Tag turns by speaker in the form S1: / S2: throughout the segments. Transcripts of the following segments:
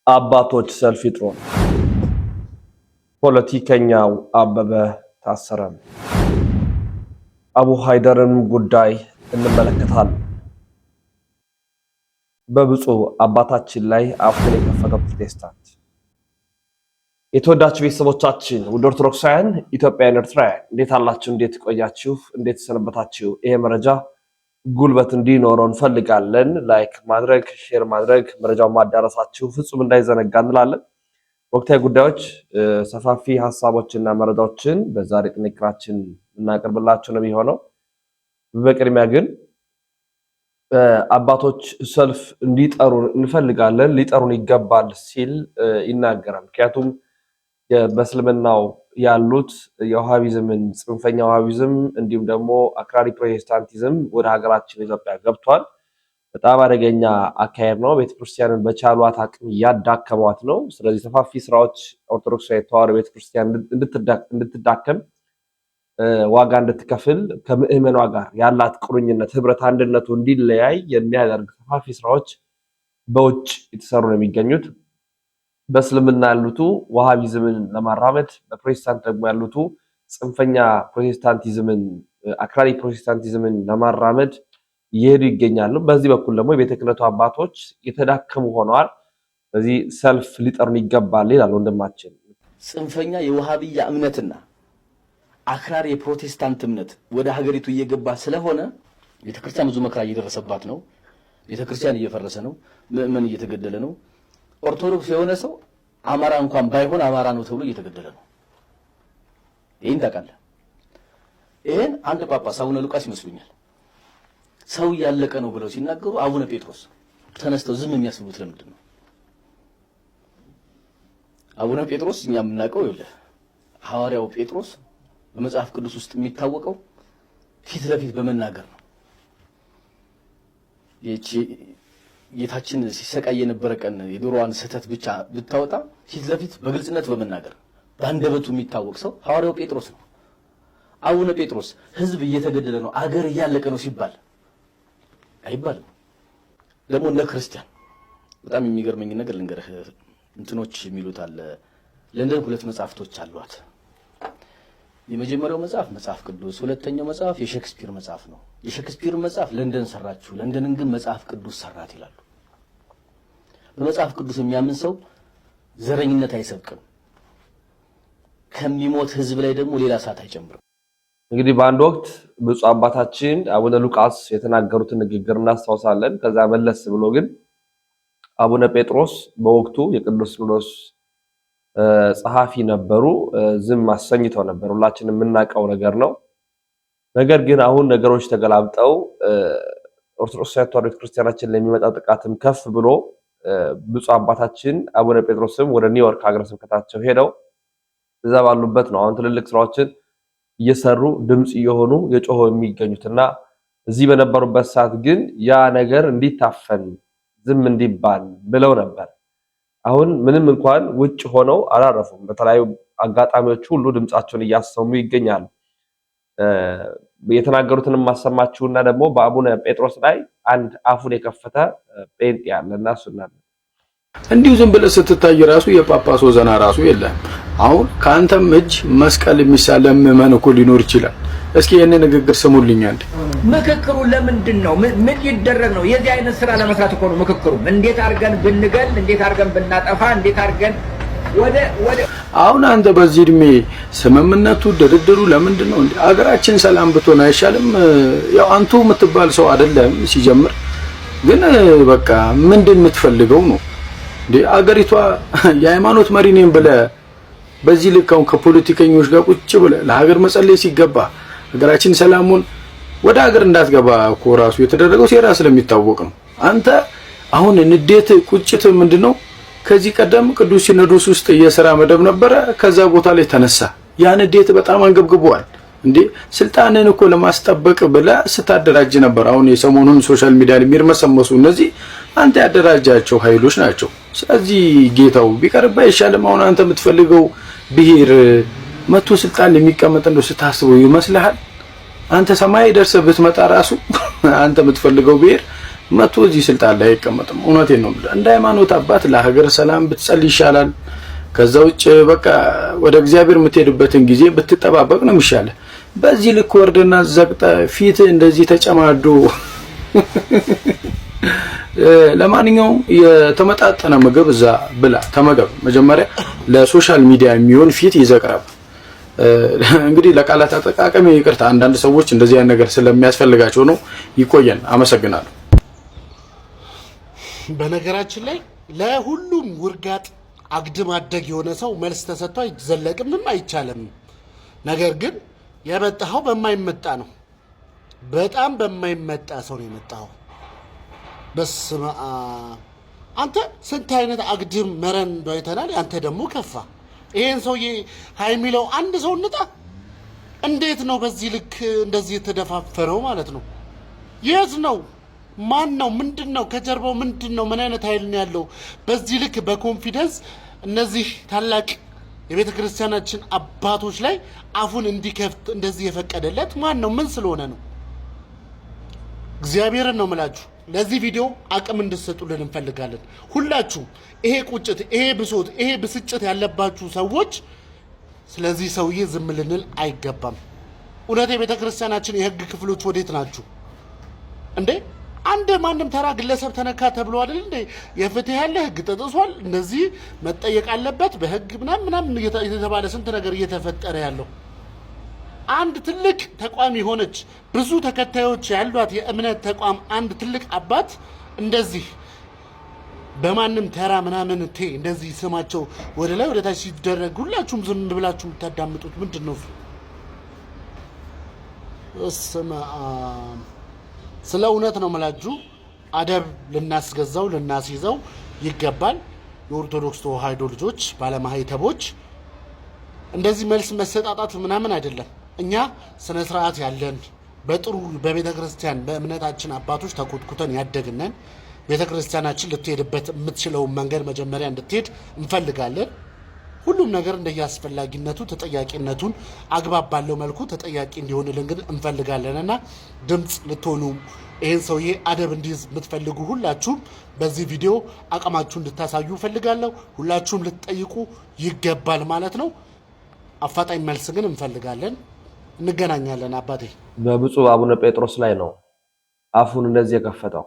S1: አባቶች ሰልፍ ይጥሩ። ፖለቲከኛው አበበ ታሰረ። አቡ ሃይደርን ጉዳይ እንመለከታለን። በብፁዕ አባታችን ላይ አፉን የከፈተው ፕሮቴስታንት። የተወዳችሁ ቤተሰቦቻችን ውድ ኦርቶዶክሳውያን ኢትዮጵያውያን ኤርትራውያን እንዴት አላችሁ? እንዴት ቆያችሁ? እንዴት ሰነበታችሁ? ይሄ መረጃ ጉልበት እንዲኖረው እንፈልጋለን። ላይክ ማድረግ፣ ሼር ማድረግ፣ መረጃውን ማዳረሳችሁ ፍጹም እንዳይዘነጋ እንላለን። ወቅታዊ ጉዳዮች፣ ሰፋፊ ሀሳቦችና መረጃዎችን በዛሬ ጥንቅራችን እናቀርብላችሁ ነው የሚሆነው። በቅድሚያ ግን አባቶች ሰልፍ እንዲጠሩ እንፈልጋለን፣ ሊጠሩን ይገባል ሲል ይናገራል። ምክንያቱም በእስልምናው ያሉት የዋሃቢዝምን ጽንፈኛ ዋሃቢዝም እንዲሁም ደግሞ አክራሪ ፕሮቴስታንቲዝም ወደ ሀገራችን ኢትዮጵያ ገብቷል። በጣም አደገኛ አካሄድ ነው። ቤተክርስቲያንን በቻሏት አቅም እያዳከሟት ነው። ስለዚህ ሰፋፊ ስራዎች ኦርቶዶክሳዊ ተዋሕዶ ቤተክርስቲያን እንድትዳከም ዋጋ እንድትከፍል ከምዕመኗ ጋር ያላት ቁርኝነት ህብረት አንድነቱ እንዲለያይ የሚያደርግ ሰፋፊ ስራዎች በውጭ የተሰሩ ነው የሚገኙት። በእስልምና ያሉቱ ዋሃቢዝምን ለማራመድ በፕሮቴስታንት ደግሞ ያሉቱ ጽንፈኛ ፕሮቴስታንቲዝምን አክራሪ ፕሮቴስታንቲዝምን ለማራመድ እየሄዱ ይገኛሉ። በዚህ በኩል ደግሞ የቤተ ክህነቱ አባቶች የተዳከሙ ሆነዋል። በዚህ ሰልፍ ሊጠሩን ይገባል ይላል ወንድማችን።
S2: ጽንፈኛ የዋሃቢያ እምነትና አክራሪ የፕሮቴስታንት እምነት ወደ ሀገሪቱ እየገባ ስለሆነ ቤተክርስቲያን ብዙ መከራ እየደረሰባት ነው። ቤተክርስቲያን እየፈረሰ ነው። ምእመን እየተገደለ ነው። ኦርቶዶክስ የሆነ ሰው አማራ እንኳን ባይሆን አማራ ነው ተብሎ እየተገደለ ነው። ይሄን ታውቃለህ? ይሄን አንድ ጳጳስ አቡነ ሉቃስ ይመስሉኛል ሰው ያለቀ ነው ብለው ሲናገሩ አቡነ ጴጥሮስ ተነስተው ዝም የሚያስቡት ለምንድን ነው? አቡነ ጴጥሮስ እኛ የምናውቀው ይኸውልህ ሐዋርያው ጴጥሮስ በመጽሐፍ ቅዱስ ውስጥ የሚታወቀው ፊት ለፊት በመናገር ነው። ጌታችን ሲሰቃይ የነበረ ቀን የዶሮዋን ስህተት ብቻ ብታወጣ ፊት ለፊት በግልጽነት በመናገር በአንደበቱ የሚታወቅ ሰው ሐዋርያው ጴጥሮስ ነው። አቡነ ጴጥሮስ ህዝብ እየተገደለ ነው፣ አገር እያለቀ ነው ሲባል አይባልም። ደግሞ እንደ ክርስቲያን በጣም የሚገርመኝ ነገር ልንገርህ። እንትኖች የሚሉት አለ ለንደን 2 መጽሐፍቶች አሏት። የመጀመሪያው መጽሐፍ ቅዱስ፣ ሁለተኛው መጽሐፍ የሼክስፒር መጽሐፍ ነው። የሼክስፒር መጽሐፍ ለንደን ሰራችሁ፣ ለንደንን ግን መጽሐፍ ቅዱስ ሰራት ይላሉ። በመጽሐፍ ቅዱስ የሚያምን ሰው ዘረኝነት አይሰብክም። ከሚሞት ህዝብ ላይ ደግሞ ሌላ እሳት አይጨምርም።
S1: እንግዲህ በአንድ ወቅት ብፁዕ አባታችን አቡነ ሉቃስ የተናገሩትን ንግግር እናስታውሳለን። ከዛ መለስ ብሎ ግን አቡነ ጴጥሮስ በወቅቱ የቅዱስ ሲኖዶስ ጸሐፊ ነበሩ። ዝም አሰኝተው ነበር። ሁላችንም የምናውቀው ነገር ነው። ነገር ግን አሁን ነገሮች ተገላብጠው ኦርቶዶክስ ተዋሕዶ ቤተክርስቲያናችን ለሚመጣ ጥቃትም ከፍ ብሎ ብፁዕ አባታችን አቡነ ጴጥሮስም ወደ ኒውዮርክ ሀገረ ስብከታቸው ሄደው እዛ ባሉበት ነው አሁን ትልልቅ ስራዎችን እየሰሩ ድምጽ እየሆኑ የጮሆ የሚገኙትና እዚህ በነበሩበት ሰዓት ግን ያ ነገር እንዲታፈን ዝም እንዲባል ብለው ነበር። አሁን ምንም እንኳን ውጭ ሆነው አላረፉም። በተለያዩ አጋጣሚዎች ሁሉ ድምጻቸውን እያሰሙ ይገኛሉ። የተናገሩትን ማሰማችሁና ደግሞ በአቡነ ጴጥሮስ ላይ አንድ አፉን የከፈተ ጴንጤ ያለና እሱና
S3: እንዲሁ ዝም ብለህ ስትታይ ራሱ የጳጳስ ወዘና ራሱ የለም። አሁን ካንተም እጅ መስቀል የሚሳለም ምዕመን እኮ ሊኖር ይችላል። እስኪ የኔ ንግግር ስሙልኝ አንዴ።
S4: ምክክሩ ለምንድን ነው? ምን ይደረግ ነው? የዚህ አይነት ስራ ለመስራት እኮ ነው ምክክሩ። እንዴት አድርገን ብንገል፣ እንዴት አድርገን ብናጠፋ፣ እንዴት አድርገን ወደ
S3: አሁን አንተ በዚህ እድሜ ስምምነቱ ድርድሩ ለምንድን ነው እንዴ? አገራችን ሰላም ብትሆን አይሻልም? ያው አንቱ የምትባል ሰው አይደለም ሲጀምር። ግን በቃ ምንድን የምትፈልገው ነው እንዴ? አገሪቷ የሃይማኖት መሪ ነኝ ብለህ በዚህ ልካው ከፖለቲከኞች ጋር ቁጭ ብለህ ለሀገር መጸለይ ሲገባ ሀገራችን ሰላሙን ወደ ሀገር እንዳትገባ እኮ ራሱ የተደረገው ሴራ ስለሚታወቅ ነው። አንተ አሁን ንዴት ቁጭት ምንድነው? ከዚህ ቀደም ቅዱስ ሲኖዶስ ውስጥ የሥራ መደብ ነበረ። ከዛ ቦታ ላይ ተነሳ። ያ ንዴት በጣም አንገብግቧል። እንዴ ስልጣንን እኮ ለማስጠበቅ ብለህ ስታደራጅ ነበር። አሁን የሰሞኑን ሶሻል ሚዲያ የሚርመሰመሱ እነዚህ አንተ ያደራጃቸው ኃይሎች ናቸው። ስለዚህ ጌታው ቢቀርባ ይሻልም። አሁን አንተ የምትፈልገው ብሔር መቶ ስልጣን የሚቀመጥ እንደው ስታስበው ይመስልሃል? አንተ ሰማይ ደርሰህ ብትመጣ ራሱ አንተ የምትፈልገው ብሔር መቶ እዚህ ስልጣን ላይ አይቀመጥም። እውነቴን ነው። እንደ ሃይማኖት አባት ለሀገር ሰላም ብትጸልይ ይሻላል። ከዛ ውጭ በቃ ወደ እግዚአብሔር የምትሄድበትን ጊዜ ብትጠባበቅ ነው የሚሻለው። በዚህ ልክ ወርደና ዘቅጠ ፊት እንደዚህ ተጨማዶ ለማንኛውም የተመጣጠነ ምግብ እዛ ብላ ተመገብ። መጀመሪያ ለሶሻል ሚዲያ የሚሆን ፊት ይዘቅረብ። እንግዲህ ለቃላት አጠቃቀም ይቅርታ፣ አንዳንድ ሰዎች እንደዚህ አይነት ነገር ስለሚያስፈልጋቸው ነው። ይቆየን። አመሰግናለሁ።
S5: በነገራችን ላይ ለሁሉም ውርጋጥ አግድም አደግ የሆነ ሰው መልስ ተሰጥቶ አይዘለቅምም አይቻልም። ነገር ግን የመጣኸው በማይመጣ ነው። በጣም በማይመጣ ሰው ነው የመጣኸው። በስመ አብ። አንተ ስንት አይነት አግድም መረን አይተናል። አንተ ደግሞ ከፋ። ይሄን ሰውዬ ሃይሚለው አንድ ሰው እንጣ። እንዴት ነው በዚህ ልክ እንደዚህ የተደፋፈረው ማለት ነው? የት ነው? ማን ነው? ምንድን ነው ከጀርባው? ምንድን ነው? ምን አይነት ኃይል ነው ያለው? በዚህ ልክ በኮንፊደንስ እነዚህ ታላቅ የቤተ ክርስቲያናችን አባቶች ላይ አፉን እንዲከፍት እንደዚህ የፈቀደለት ማን ነው? ምን ስለሆነ ነው? እግዚአብሔርን ነው የምላችሁ። ለዚህ ቪዲዮ አቅም እንድትሰጡልን እንፈልጋለን። ሁላችሁም ይሄ ቁጭት፣ ይሄ ብሶት፣ ይሄ ብስጭት ያለባችሁ ሰዎች ስለዚህ ሰውዬ ዝም ልንል አይገባም። እውነት የቤተ ክርስቲያናችን የህግ ክፍሎች ወዴት ናችሁ እንዴ? አንድ ማንም ተራ ግለሰብ ተነካ ተብሎ አይደል እንዴ የፍትህ ያለ ህግ ተጥሷል፣ እንደዚህ መጠየቅ አለበት በህግ ምናምን እየተባለ ስንት ነገር እየተፈጠረ ያለው። አንድ ትልቅ ተቋም የሆነች ብዙ ተከታዮች ያሏት የእምነት ተቋም አንድ ትልቅ አባት እንደዚህ በማንም ተራ ምናምን እንደዚህ ስማቸው ወደ ላይ ወደ ታች ሲደረግ ሁላችሁም ዝም ብላችሁ የምታዳምጡት ምንድን ነው? ስለ እውነት ነው የምላችሁ። አደብ ልናስገዛው ልናስይዘው ይገባል። የኦርቶዶክስ ተዋሕዶ ልጆች ባለማህተቦች እንደዚህ መልስ መሰጣጣት ምናምን አይደለም። እኛ ስነ ስርዓት ያለን በጥሩ በቤተ ክርስቲያን በእምነታችን አባቶች ተኮትኩተን ያደግነን ቤተ ክርስቲያናችን ልትሄድበት የምትችለውን መንገድ መጀመሪያ እንድትሄድ እንፈልጋለን። ሁሉም ነገር እንደየአስፈላጊነቱ ተጠያቂነቱን አግባብ ባለው መልኩ ተጠያቂ እንዲሆንልን ግን እንፈልጋለንና ድምፅ ልትሆኑ ይህን ሰውዬ አደብ እንዲይዝ የምትፈልጉ ሁላችሁም በዚህ ቪዲዮ አቅማችሁ እንድታሳዩ እፈልጋለሁ። ሁላችሁም ልትጠይቁ ይገባል ማለት ነው። አፋጣኝ መልስ ግን እንፈልጋለን። እንገናኛለን። አባቴ
S1: በብፁዕ አቡነ ጴጥሮስ ላይ ነው አፉን እንደዚህ የከፈተው።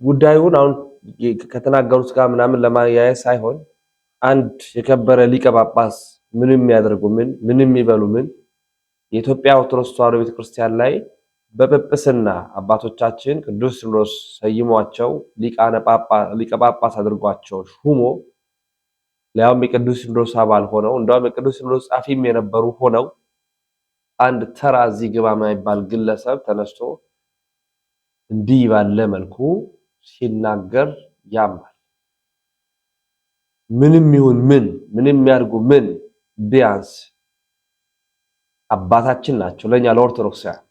S1: ጉዳዩን አሁን ከተናገሩት ጋር ምናምን ለማያያዝ ሳይሆን አንድ የከበረ ሊቀ ጳጳስ ምንም ያደርጉ ምንም ይበሉ የኢትዮጵያ ኦርቶዶክስ ተዋሕዶ ቤተክርስቲያን ላይ በጵጵስና አባቶቻችን ቅዱስ ሲኖዶስ ሰይሟቸው ሊቀ ጳጳስ አድርጓቸው ሹሞ ሊያውም የቅዱስ ሲኖዶስ አባል ሆነው እንደውም የቅዱስ ሲኖዶስ ጻፊም የነበሩ ሆነው አንድ ተራ እዚህ ግባ የማይባል ግለሰብ ተነስቶ እንዲህ ባለ መልኩ ሲናገር ያማል። ምንም ይሁን ምንም ያርጉ ቢያንስ አባታችን ናቸው ለኛ ለኦርቶዶክሳውያን።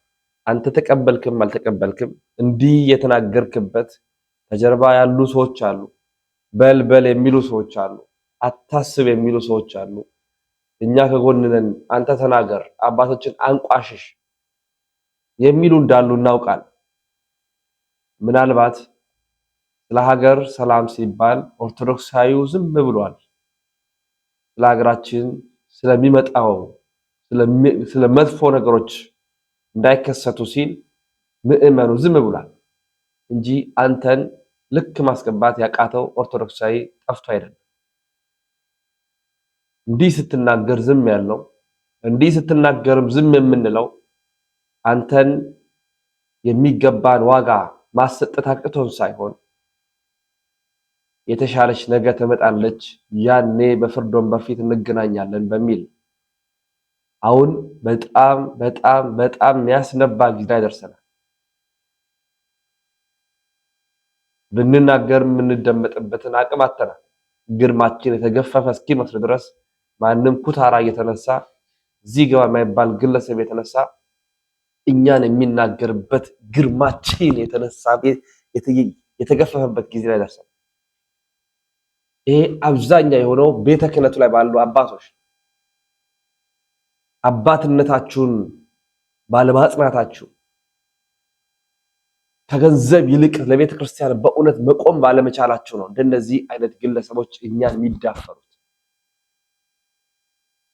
S1: አንተ ተቀበልክም አልተቀበልክም እንዲህ የተናገርክበት ከጀርባ ያሉ ሰዎች አሉ። በልበል የሚሉ ሰዎች አሉ። አታስብ የሚሉ ሰዎች አሉ። እኛ ከጎንነን አንተ ተናገር፣ አባቶችን አንቋሽሽ የሚሉ እንዳሉ እናውቃል። ምናልባት ስለ ሀገር ሰላም ሲባል ኦርቶዶክሳዊው ዝም ብሏል። ስለ ሀገራችን ስለሚመጣው ስለ መጥፎ ነገሮች እንዳይከሰቱ ሲል ምዕመኑ ዝም ብሏል እንጂ አንተን ልክ ማስገባት ያቃተው ኦርቶዶክሳዊ ጠፍቶ አይደለም። እንዲህ ስትናገር ዝም ያለው እንዲህ ስትናገርም ዝም የምንለው አንተን የሚገባን ዋጋ ማሰጠት አቅቶን ሳይሆን የተሻለች ነገ ትመጣለች፣ ያኔ በፍርድ ወንበር ፊት እንገናኛለን በሚል አሁን በጣም በጣም በጣም የሚያስነባ ጊዜ ደርሰናል። ብንናገር የምንደመጥበትን አቅም አጥተናል። ግርማችን የተገፈፈ እስኪመስል ድረስ ማንም ኩታራ እየተነሳ እዚህ ገባ የማይባል ግለሰብ የተነሳ እኛን የሚናገርበት ግርማችን የተነሳ የተገፈፈበት ጊዜ ላይ ደርሰናል። ይሄ አብዛኛው የሆነው ቤተ ክህነቱ ላይ ባሉ አባቶች አባትነታችሁን ባለማጽናታችሁ ከገንዘብ ይልቅ ለቤተ ክርስቲያን በእውነት መቆም ባለመቻላችሁ ነው እንደነዚህ አይነት ግለሰቦች እኛን የሚዳፈሩት።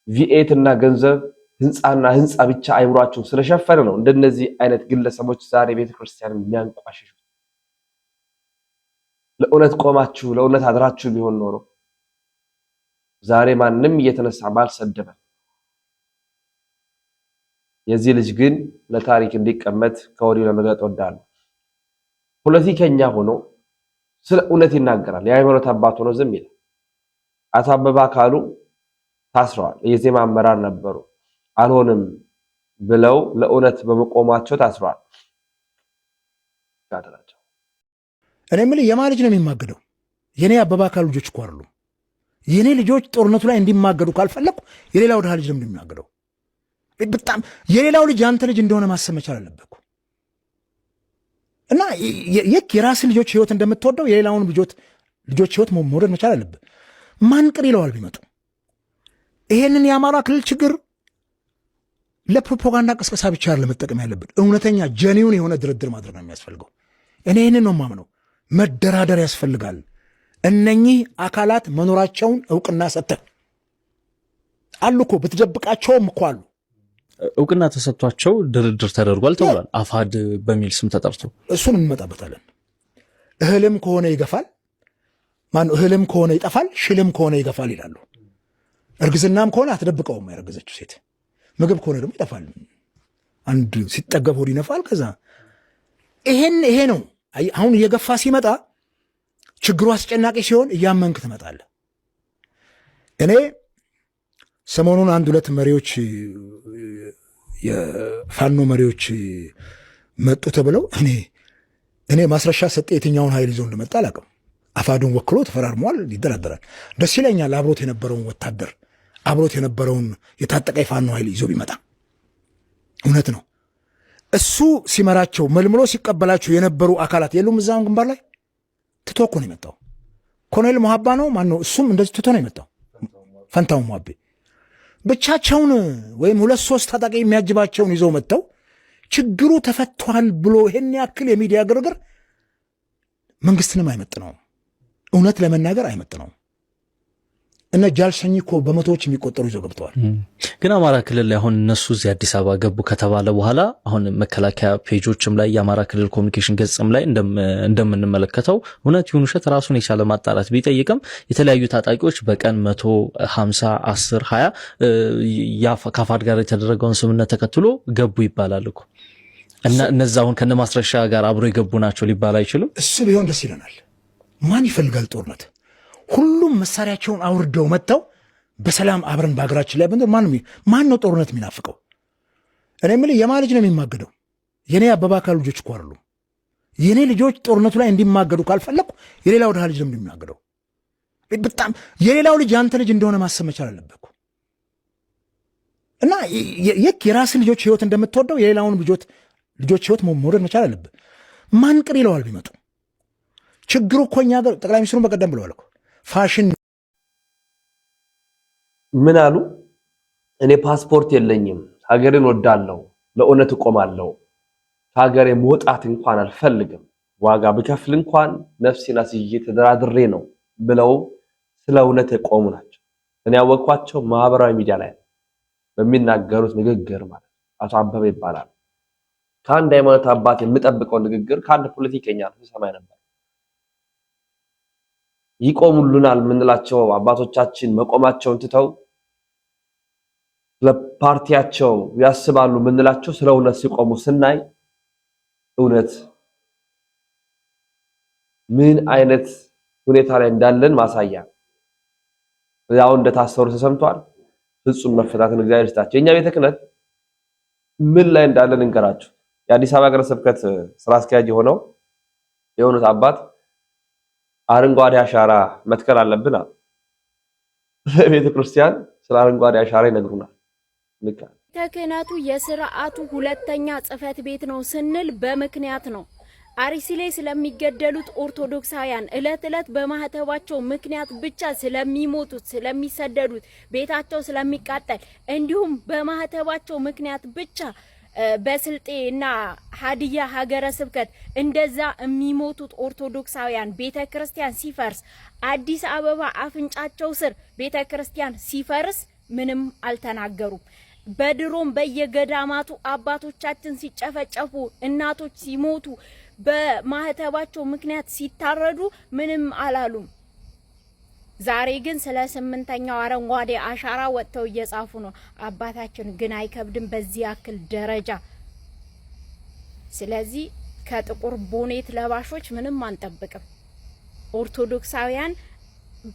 S1: ቪኤት እና ገንዘብ ህንፃ ብቻ አይምሯችሁ ስለሸፈነ ነው እንደነዚህ አይነት ግለሰቦች ዛሬ ቤተ ክርስቲያንን የሚያንቋሽሹት። ለእውነት ቆማችሁ ለእውነት አድራችሁ ቢሆን ኖሮ ዛሬ ማንም እየተነሳ ባልሰደበ። የዚህ ልጅ ግን ለታሪክ እንዲቀመጥ ከወዲሁ ለመግለጥ እወዳለሁ። ፖለቲከኛ ሆኖ ስለ እውነት ይናገራል። የሃይማኖት አባት ሆኖ ዝም ይላል። አቶ አበባ አካሉ ታስረዋል። የዜማ አመራር ነበሩ። አልሆንም ብለው ለእውነት በመቆማቸው ታስረዋል። ካደራቸው
S6: እኔ የምልህ የማን ልጅ ነው የሚማገደው? የኔ አበባ አካሉ ልጆች እኮ አይደሉም። የኔ ልጆች ጦርነቱ ላይ እንዲማገዱ ካልፈለኩ የሌላው ድሃ ልጅ ነው የሚማገደው። በጣም የሌላው ልጅ አንተ ልጅ እንደሆነ ማሰብ መቻል አለበት እና የራስ ልጆች ህይወት እንደምትወደው የሌላውን ልጆች ህይወት መውደድ መቻል አለበት። ማን ቅር ይለዋል ቢመጡ? ይሄንን የአማራ ክልል ችግር ለፕሮፓጋንዳ ቅስቀሳ ብቻ ለመጠቀም ያለብን እውነተኛ ጀኒውን የሆነ ድርድር ማድረግ ነው የሚያስፈልገው። እኔ ይህንን ነው የማምነው። መደራደር ያስፈልጋል። እነኚህ አካላት መኖራቸውን እውቅና ሰጥተህ አሉ እኮ ብትደብቃቸውም እኮ አሉ።
S7: እውቅና ተሰጥቷቸው ድርድር ተደርጓል ተብሏል። አፋድ በሚል ስም ተጠርቶ
S6: እሱን እንመጣበታለን። እህልም ከሆነ ይገፋል፣ እህልም ከሆነ ይጠፋል፣ ሽልም ከሆነ ይገፋል ይላሉ። እርግዝናም ከሆነ አትደብቀውም ያረገዘችው ሴት። ምግብ ከሆነ ደግሞ ይጠፋል። አንድ ሲጠገብ ሆድ ይነፋል። ከዛ ይሄ ነው አሁን እየገፋ ሲመጣ ችግሩ አስጨናቂ ሲሆን እያመንክ ትመጣለህ። እኔ ሰሞኑን አንድ ሁለት መሪዎች የፋኖ መሪዎች መጡ ተብለው እኔ ማስረሻ ሰጤ የትኛውን ኃይል ይዞ እንደመጣ አላውቅም። አፋዱን ወክሎ ተፈራርሟል፣ ይደራደራል። ደስ ይለኛል። አብሮት የነበረውን ወታደር አብሮት የነበረውን የታጠቀ የፋኖ ኃይል ይዞ ቢመጣ እውነት ነው። እሱ ሲመራቸው መልምሎ ሲቀበላቸው የነበሩ አካላት የሉም እዛም ግንባር ላይ ትቶ እኮ ነው የመጣው። ኮሎኔል ሞሃባ ነው ማነው? እሱም እንደዚህ ትቶ ነው የመጣው። ፈንታው ሞሃቤ ብቻቸውን ወይም 2-3 ታጣቂ የሚያጅባቸውን ይዘው መጥተው ችግሩ ተፈቷል ብሎ ይሄን ያክል የሚዲያ ግርግር መንግስትንም አይመጥነውም። እውነት ለመናገር አይመጥነውም። እነ ጃልሰኝ እኮ በመቶዎች የሚቆጠሩ ይዘው ገብተዋል።
S7: ግን አማራ ክልል ላይ አሁን እነሱ እዚህ አዲስ አበባ ገቡ ከተባለ በኋላ አሁን መከላከያ ፔጆችም ላይ የአማራ ክልል ኮሚኒኬሽን ገጽም ላይ እንደምንመለከተው እውነት ይሁን ውሸት ራሱን የቻለ ማጣራት ቢጠይቅም የተለያዩ ታጣቂዎች በቀን 150 10 20 ከአፋድ ጋር የተደረገውን ስምምነት ተከትሎ ገቡ ይባላል እኮ እና እነዛ አሁን ከነማስረሻ ጋር አብሮ የገቡ ናቸው ሊባል አይችልም።
S6: እሱ ቢሆን ደስ ይለናል። ማን ይፈልጋል ጦርነት? ሁሉም መሳሪያቸውን አውርደው መጥተው በሰላም አብረን በሀገራችን ላይ ብንኖር ማን ነው ጦርነት የሚናፍቀው? እኔ የምልህ የማን ልጅ ነው የሚማገደው? የኔ አበባ አካሉ ልጆች እኮ አይደሉም። የኔ ልጆች ጦርነቱ ላይ እንዲማገዱ ካልፈለኩ የሌላው ድሃ ልጅ ነው የሚማገደው። በጣም የሌላው ልጅ አንተ ልጅ እንደሆነ ማሰብ መቻል አለበት እና የራስ ልጆች ህይወት እንደምትወደው የሌላውን ልጆች ህይወት መውደድ መቻል አለበት። ማን ቅር ይለዋል ቢመጡ? ችግሩ እኮ እኛ ጋር ጠቅላይ ሚኒስትሩን በቀደም ብለዋል እኮ ፋሽን
S1: ምን አሉ? እኔ ፓስፖርት የለኝም፣ ሀገርን ወዳለው፣ ለእውነት እቆማለሁ፣ ከሀገሬ መውጣት እንኳን አልፈልግም፣ ዋጋ ብከፍል እንኳን ነፍሴን አስይዤ ተደራድሬ ነው ብለው ስለ እውነት የቆሙ ናቸው። እኔ ያወቅኳቸው ማህበራዊ ሚዲያ ላይ በሚናገሩት ንግግር ማለት አቶ አበበ ይባላል። ከአንድ ሃይማኖት አባት የምጠብቀው ንግግር ከአንድ ፖለቲከኛ ሰማይ ነበር። ይቆሙልናል የምንላቸው አባቶቻችን መቆማቸውን ትተው ለፓርቲያቸው ያስባሉ የምንላቸው ስለ እውነት ሲቆሙ ስናይ እውነት ምን አይነት ሁኔታ ላይ እንዳለን ማሳያ። ያው እንደታሰሩ ተሰምቷል። ፍጹም መፈታትን እግዚአብሔር ይስጣቸው። የኛ ቤተ ክህነት ምን ላይ እንዳለን እንገራችሁ። የአዲስ አበባ ሀገረ ስብከት ስራ አስኪያጅ የሆኑት አባት አረንጓዴ አሻራ መትከል አለብን አሉ። ለቤተ ክርስቲያን ስለ አረንጓዴ አሻራ ይነግሩናል። ቤተ
S8: ክህነቱ የሥርዓቱ ሁለተኛ ጽሕፈት ቤት ነው ስንል በምክንያት ነው። አርሲ ላይ ስለሚገደሉት ኦርቶዶክሳውያን ዕለት ዕለት በማህተባቸው ምክንያት ብቻ ስለሚሞቱት፣ ስለሚሰደዱት፣ ቤታቸው ስለሚቃጠል እንዲሁም በማህተባቸው ምክንያት ብቻ በስልጤና ሀዲያ ሀገረ ስብከት እንደዛ የሚሞቱት ኦርቶዶክሳውያን ቤተክርስቲያን ሲፈርስ፣ አዲስ አበባ አፍንጫቸው ስር ቤተክርስቲያን ሲፈርስ ምንም አልተናገሩም። በድሮም በየገዳማቱ አባቶቻችን ሲጨፈጨፉ፣ እናቶች ሲሞቱ፣ በማህተባቸው ምክንያት ሲታረዱ ምንም አላሉም። ዛሬ ግን ስለ 8ኛው አረንጓዴ አሻራ ወጥተው እየጻፉ ነው። አባታችን ግን አይከብድም በዚህ ያክል ደረጃ። ስለዚህ ከጥቁር ቦኔት ለባሾች ምንም አንጠብቅም። ኦርቶዶክሳውያን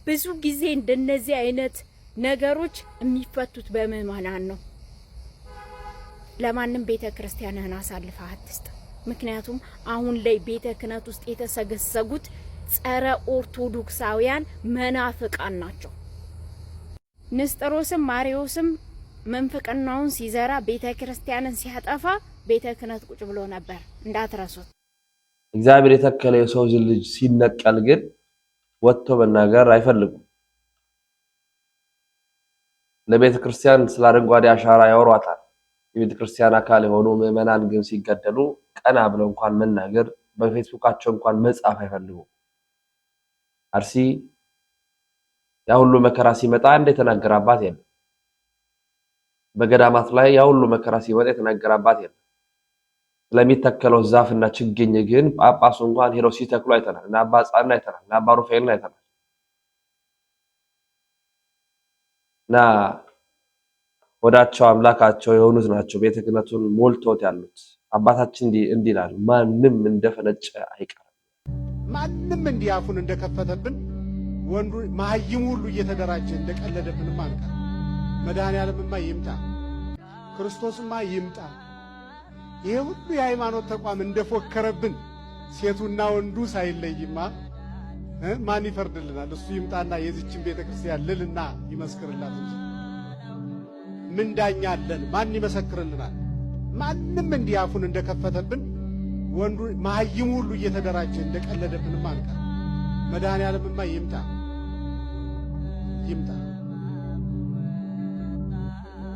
S8: ብዙ ጊዜ እንደነዚህ አይነት ነገሮች የሚፈቱት በምዕመናን ነው። ለማንም ቤተ ክርስቲያንህን አሳልፈህ አትስጥ። ምክንያቱም አሁን ላይ ቤተ ክህነት ውስጥ የተሰገሰጉት ጸረ ኦርቶዶክሳውያን መናፍቃን ናቸው። ንስጥሮስም ማሪዎስም መንፍቅናውን ሲዘራ ቤተ ክርስቲያንን ሲያጠፋ ቤተ ክህነት ቁጭ ብሎ ነበር፣ እንዳትረሱት።
S1: እግዚአብሔር የተከለው የሰው ልጅ ሲነቀል ግን ወጥቶ መናገር አይፈልጉም። ለቤተ ክርስቲያን ስለ አረንጓዴ አሻራ ያወሯታል። የቤተ ክርስቲያን አካል የሆኑ ምዕመናን ግን ሲገደሉ ቀና ብለው እንኳን መናገር፣ በፌስቡካቸው እንኳን መጻፍ አይፈልጉም። አርሲ ያ ሁሉ መከራ ሲመጣ አንድ የተናገራባት የለም። በገዳማት ላይ ያ ሁሉ መከራ ሲመጣ የተናገራባት የለም። ስለሚተከለው ዛፍና ችግኝ ግን ጳጳሱ እንኳን ሄደው ሲተክሉ አይተናል። እና አባ ጻና አይተናል። እና አባ ሩፋኤልን አይተናል። እና ወዳቸው አምላካቸው የሆኑት ናቸው ቤተ ክህነቱን ሞልቶት ያሉት። አባታችን እንዲህ ይላል፣ ማንም እንደፈነጨ አይቀርም።
S5: ማንም እንዲያፉን እንደከፈተብን ወንዱ ማህይም ሁሉ እየተደራጀ እንደቀለደብንማ አንቀር። መድኃኔዓለምማ ይምጣ፣ ክርስቶስማ ይምጣ። ይሄ ሁሉ የሃይማኖት ተቋም እንደፎከረብን ሴቱና ወንዱ ሳይለይማ ማን ይፈርድልናል? እሱ ይምጣና የዚችን ቤተክርስቲያን ልልና ይመስክርላት እንጂ ምን ዳኛ አለን? ማን ይመሰክርልናል? ማንም እንዲያፉን እንደከፈተብን ወንዱ ማህይም ሁሉ እየተደራጀ እንደቀለደብንማ አንቀር። መድኃኔዓለምማ ይምጣ ይምጣ።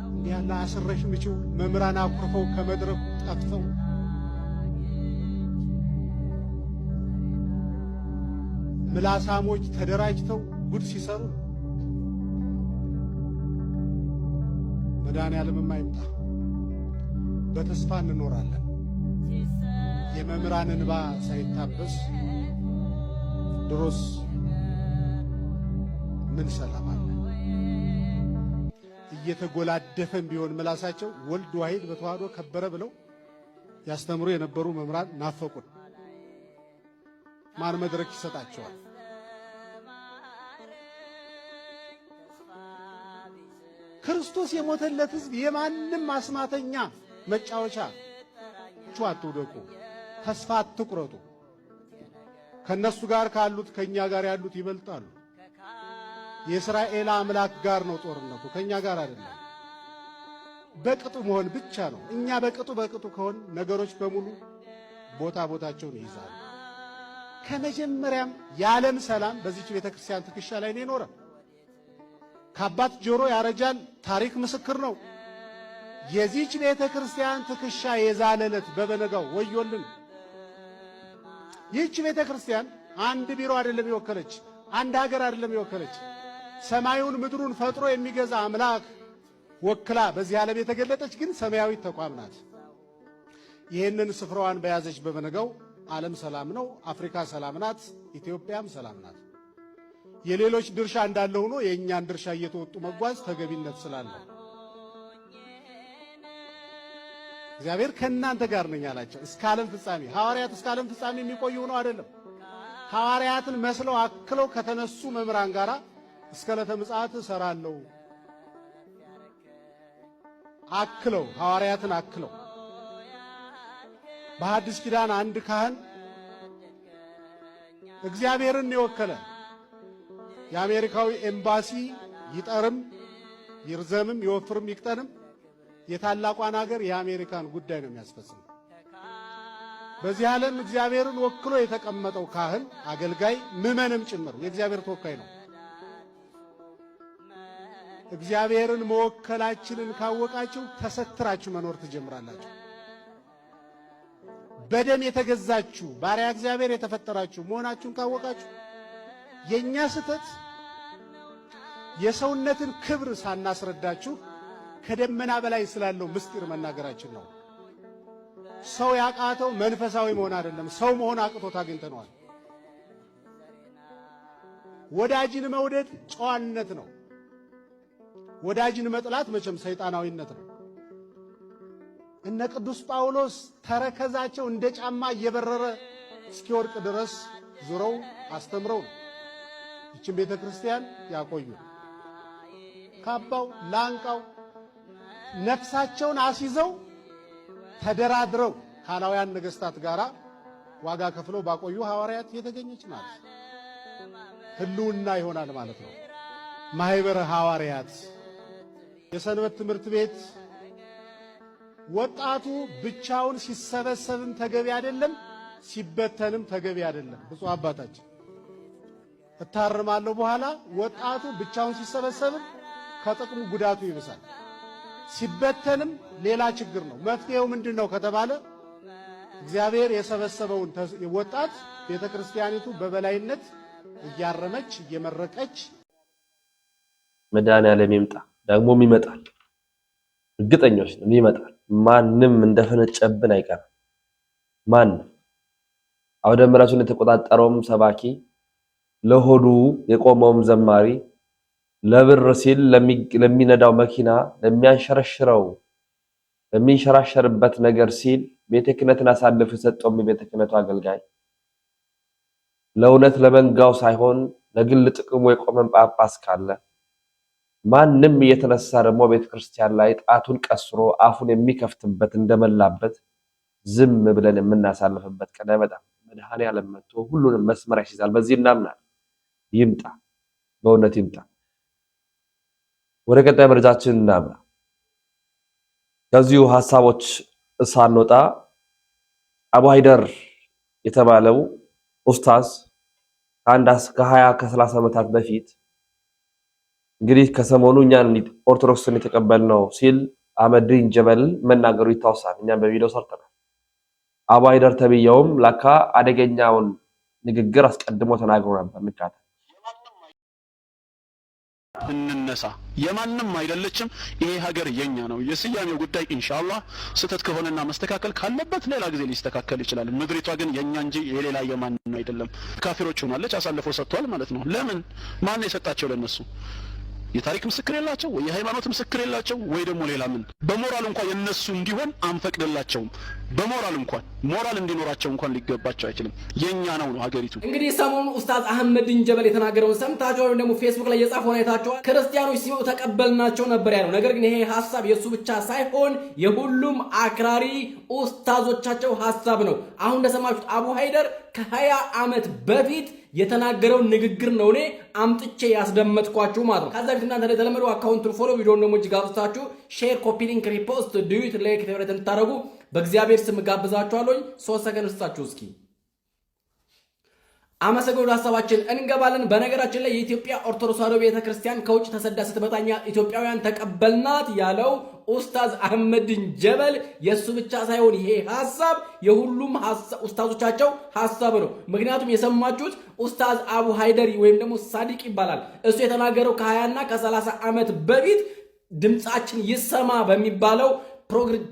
S5: እንዲህ ያለ አስረሽ ምችው መምህራን አኩርፈው ከመድረኩ ጠፍተው ምላሳሞች ተደራጅተው ጉድ ሲሰሩ መድኃኔዓለምማ ይምጣ። በተስፋ እንኖራለን። የመምህራን እንባ ሳይታበስ ድሮስ ምን ሰላም አለ? እየተጎላደፈን ቢሆን ምላሳቸው ወልድ ዋሕድ በተዋህዶ ከበረ ብለው ያስተምሩ የነበሩ መምህራን ናፈቁን። ማን መድረክ ይሰጣቸዋል? ክርስቶስ የሞተለት ሕዝብ የማንም አስማተኛ መጫወቻ አትውደቁ፣ ተስፋ አትቁረጡ። ከነሱ ጋር ካሉት ከኛ ጋር ያሉት ይበልጣሉ። የእስራኤል አምላክ ጋር ነው ጦርነቱ፣ ከኛ ጋር አይደለም። በቅጡ መሆን ብቻ ነው። እኛ በቅጡ ከሆን ነገሮች በሙሉ ቦታቸውን ይይዛሉ። ከመጀመሪያም የዓለም ሰላም በዚች ቤተክርስቲያን ትከሻ ላይ ነው የኖረ። ከአባት ጆሮ ያረጃል ታሪክ ምስክር ነው። የዚች ቤተክርስቲያን ትከሻ የዛለለት በበነጋው ወዮልን። ይህች ቤተክርስቲያን አንድ ቢሮ አይደለም የወከለች፣ አንድ ሀገር አይደለም የወከለች፣ ሰማዩን ምድሩን ፈጥሮ የሚገዛ አምላክ ወክላ በዚህ ዓለም የተገለጠች ግን ሰማያዊት ተቋም ናት። ይህንን ስፍራዋን በያዘች በበነጋው ዓለም ሰላም ነው፣ አፍሪካ ሰላም ናት፣ ኢትዮጵያም ሰላም ናት። የሌሎች ድርሻ እንዳለ ሆኖ የእኛን ድርሻ እየተወጡ መጓዝ ተገቢነት ስላለው እግዚአብሔር ከእናንተ ጋር ነኝ አላቸው። እስከ ዓለም ፍጻሜ ሐዋርያት እስከ ዓለም ፍጻሜ የሚቆዩ ነው አይደለም። ሐዋርያትን መስለው አክለው ከተነሱ መምህራን ጋር እስከ ዕለተ ምጽአት እሰራለሁ አክለው ሐዋርያትን አክለው በሐዲስ ኪዳን አንድ ካህን እግዚአብሔርን የወከለ የአሜሪካዊ ኤምባሲ ይጠርም ይርዘምም ይወፍርም ይቅጠንም የታላቋን ሀገር የአሜሪካን ጉዳይ ነው የሚያስፈጽመው። በዚህ ዓለም እግዚአብሔርን ወክሎ የተቀመጠው ካህን አገልጋይ ምዕመንም ጭምር የእግዚአብሔር ተወካይ ነው። እግዚአብሔርን መወከላችንን ካወቃችሁ ተሰትራችሁ መኖር ትጀምራላችሁ። በደም የተገዛችሁ ባሪያ እግዚአብሔር የተፈጠራችሁ መሆናችሁን ካወቃችሁ የኛ ስተት የሰውነትን ክብር ሳናስረዳችሁ ከደመና በላይ ስላለው ምስጢር መናገራችን ነው። ሰው ያቃተው መንፈሳዊ መሆን አይደለም፣ ሰው መሆን አቅቶት አግኝተነዋል። ወዳጅን መውደድ ጨዋነት ነው። ወዳጅን መጥላት መቼም ሰይጣናዊነት ነው። እነ ቅዱስ ጳውሎስ ተረከዛቸው እንደ ጫማ እየበረረ እስኪወርቅ ድረስ ዙረው አስተምረው ይችን ቤተ ክርስቲያን ያቆዩ። ካባው ላንቃው ነፍሳቸውን አስይዘው ተደራድረው ካላውያን ነገስታት ጋራ ዋጋ ከፍለው ባቆዩ ሐዋርያት የተገኘች ናት። ህልውና ይሆናል ማለት ነው። ማህበረ ሐዋርያት የሰንበት ትምህርት ቤት ወጣቱ ብቻውን ሲሰበሰብም ተገቢ አይደለም፣ ሲበተንም ተገቢ አይደለም። ብፁዕ አባታችን እታርማለሁ በኋላ ወጣቱ ብቻውን ሲሰበሰብም ከጥቅሙ ጉዳቱ ይብሳል፣ ሲበተንም ሌላ ችግር ነው። መፍትሄው ምንድነው ከተባለ እግዚአብሔር የሰበሰበውን ወጣት ቤተክርስቲያኒቱ በበላይነት እያረመች እየመረቀች
S1: መድኃኔዓለም ይምጣ። ደግሞም ይመጣል፣ እርግጠኞች ነን ይመጣል። ማንም እንደፈነጨብን አይቀርም። ማንም አውደ ምሕረቱን የተቆጣጠረውም ሰባኪ፣ ለሆዱ የቆመውም ዘማሪ፣ ለብር ሲል ለሚነዳው መኪና ለሚያንሸረሽረው ለሚንሸራሸርበት ነገር ሲል ቤተ ክህነትን አሳልፎ የሰጠው የቤተ ክህነቱ አገልጋይ፣ ለእውነት ለመንጋው ሳይሆን ለግል ጥቅሙ የቆመን ጳጳስ ካለ ማንም እየተነሳ ደግሞ ቤተክርስቲያን ላይ ጣቱን ቀስሮ አፉን የሚከፍትበት እንደመላበት ዝም ብለን የምናሳልፍበት ቀን አይመጣም። መድኃኔዓለም መጥቶ ሁሉንም መስመር ያስይዛል። በዚህ እናምናለን። ይምጣ፣ በእውነት ይምጣ። ወደ ቀጣይ መረጃችን እናምራ። ከዚሁ ሐሳቦች ሳንወጣ አቡ ሃይደር የተባለው ኡስታዝ ከ20 ዓመታት በፊት እንግዲህ ከሰሞኑ እኛን ኦርቶዶክስን የተቀበልነው ሲል አህመዲን ጀበል መናገሩ ይታወሳል። እኛም በቪዲዮ ሰርተናል። አቡ ሃይደር ተብየውም ለካ አደገኛውን ንግግር አስቀድሞ ተናግሮ ነበር። ንካታ
S9: እንነሳ፣ የማንም አይደለችም። ይሄ ሀገር የኛ ነው። የስያሜው ጉዳይ ኢንሻአላህ ስተት ከሆነና መስተካከል ካለበት ሌላ ጊዜ ሊስተካከል ይችላል። ምድሪቷ ግን የኛ እንጂ የሌላ የማንም አይደለም። ካፊሮች ሆናለች፣ አሳልፈው ሰጥቷል ማለት ነው። ለምን? ማን የሰጣቸው? ለነሱ የታሪክ ምስክር የላቸው ወይ የሃይማኖት ምስክር የላቸው ወይ ደግሞ ሌላ ምን? በሞራል እንኳን የነሱ እንዲሆን አንፈቅድላቸውም። በሞራል እንኳን ሞራል እንዲኖራቸው እንኳን ሊገባቸው አይችልም። የኛ ነው ሀገሪቱ።
S10: እንግዲህ ሰሞኑ ኡስታዝ አህመዲን ጀበል የተናገረውን ሰምታችሁ ወይም ደግሞ ፌስቡክ ላይ የጻፈውን አይታችኋል። ክርስቲያኖች ሲመጡ ተቀበልናቸው ነበር ያለው። ነገር ግን ይሄ ሐሳብ የሱ ብቻ ሳይሆን የሁሉም አክራሪ ኡስታዞቻቸው ሐሳብ ነው። አሁን እንደሰማችሁት አቡ ሃይደር ከ20 ዓመት በፊት የተናገረው ንግግር ነው እኔ አምጥቼ ያስደመጥኳችሁ ማለት ነው። ከዛ በፊት እናንተ እንደተለመደው አካውንቱን ፎሎ፣ ቪዲዮውን ደግሞ እጅግ አብዝታችሁ ሼር፣ ኮፒ ሊንክ፣ ሪፖስት፣ ዱዊት፣ ላይክ ተብረተን ታረጉ በእግዚአብሔር ስም ጋብዛችኋለሁ። 3 ሰከንድ ስጣችሁ እስኪ አመሰግኑ። ሐሳባችን እንገባለን። በነገራችን ላይ የኢትዮጵያ ኦርቶዶክስ ተዋሕዶ ቤተክርስቲያን ከውጭ ተሰዳ ስትመጣኛ ኢትዮጵያውያን ተቀበልናት ያለው ኡስታዝ አህመዲን ጀበል የሱ ብቻ ሳይሆን ይሄ ሐሳብ የሁሉም ኡስታዞቻቸው ሐሳብ ነው። ምክንያቱም የሰማችሁት ኡስታዝ አቡ ሃይደሪ ወይም ደግሞ ሳዲቅ ይባላል። እሱ የተናገረው ከ20 እና ከ30 ዓመት በፊት ድምጻችን ይሰማ በሚባለው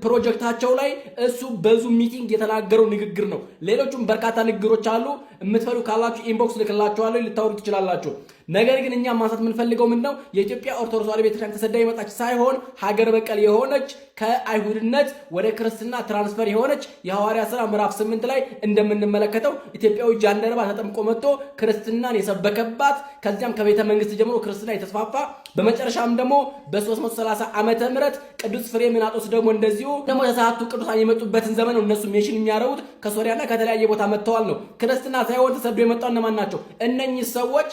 S10: ፕሮጀክታቸው ላይ እሱ በዙም ሚቲንግ የተናገረው ንግግር ነው። ሌሎችም በርካታ ንግግሮች አሉ። የምትፈልጉ ካላችሁ ኢንቦክስ ልክላችኋለሁ፣ ልታወሩ ትችላላችሁ። ነገር ግን እኛ ማንሳት የምንፈልገው ምንድነው የኢትዮጵያ ኦርቶዶክስ ተዋሕዶ ቤተክርስቲያን ተሰዳ የመጣች ሳይሆን ሀገር በቀል የሆነች ከአይሁድነት ወደ ክርስትና ትራንስፈር የሆነች የሐዋርያት ሥራ ምዕራፍ 8 ላይ እንደምንመለከተው ኢትዮጵያዊ ጃንደረባ ተጠምቆ መጥቶ ክርስትናን የሰበከባት ከዚያም ከቤተ መንግስት ጀምሮ ክርስትና የተስፋፋ በመጨረሻም ደግሞ በ330 ዓመተ ምህረት ቅዱስ ፍሬምናጦስ ደግሞ እንደዚሁ ደግሞ ተሳቱ ቅዱሳን የመጡበትን ዘመን ነው እነሱ ሜንሽን የሚያደርጉት ከሶሪያና ከተለያየ ቦታ መጥተዋል ነው። ክርስትና ሳይሆን ተሰዶ የመጣው እነማን ናቸው? እነኚህ ሰዎች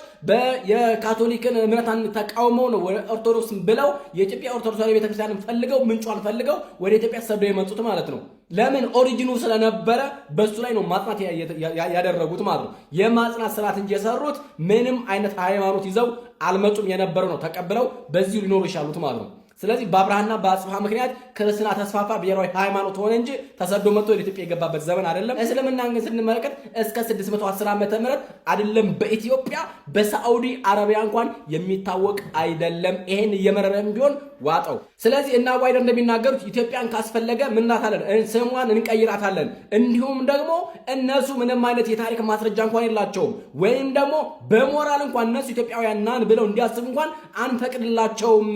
S10: የካቶሊክን እምነታን ተቃውመው ነው ወደ ኦርቶዶክስ ብለው የኢትዮጵያ ኦርቶዶክስ ተዋሕዶ ቤተክርስቲያንን ፈልገው ምንጯን ፈልገው ወደ ኢትዮጵያ ተሰደው የመጡት ማለት ነው። ለምን? ኦሪጂኑ ስለነበረ በሱ ላይ ነው ማጽናት ያደረጉት ማለት ነው። የማጽናት ስርዓት እንጂ የሰሩት ምንም አይነት ሃይማኖት ይዘው አልመጡም። የነበረው ነው ተቀብለው በዚሁ ሊኖሩ ይሻሉት ማለት ነው። ስለዚህ በአብርሃና በአጽብሃ ምክንያት ክርስትና ተስፋፋ፣ ብሔራዊ ሃይማኖት ሆነ እንጂ ተሰዶ መጥቶ ወደ ኢትዮጵያ የገባበት ዘመን አይደለም። እስልምናን ግን ስንመለከት እስከ 610 ዓመተ ምህረት አይደለም በኢትዮጵያ በሳዑዲ አረቢያ እንኳን የሚታወቅ አይደለም። ይሄን እየመረረም ቢሆን ዋጠው። ስለዚህ እና ዋይደር እንደሚናገሩት ኢትዮጵያን ካስፈለገ ምናታለን ስሟን እንቀይራታለን። እንዲሁም ደግሞ እነሱ ምንም አይነት የታሪክ ማስረጃ እንኳን የላቸውም፣ ወይም ደግሞ በሞራል እንኳን እነሱ ኢትዮጵያውያን ናን ብለው እንዲያስቡ እንኳን አንፈቅድላቸውም።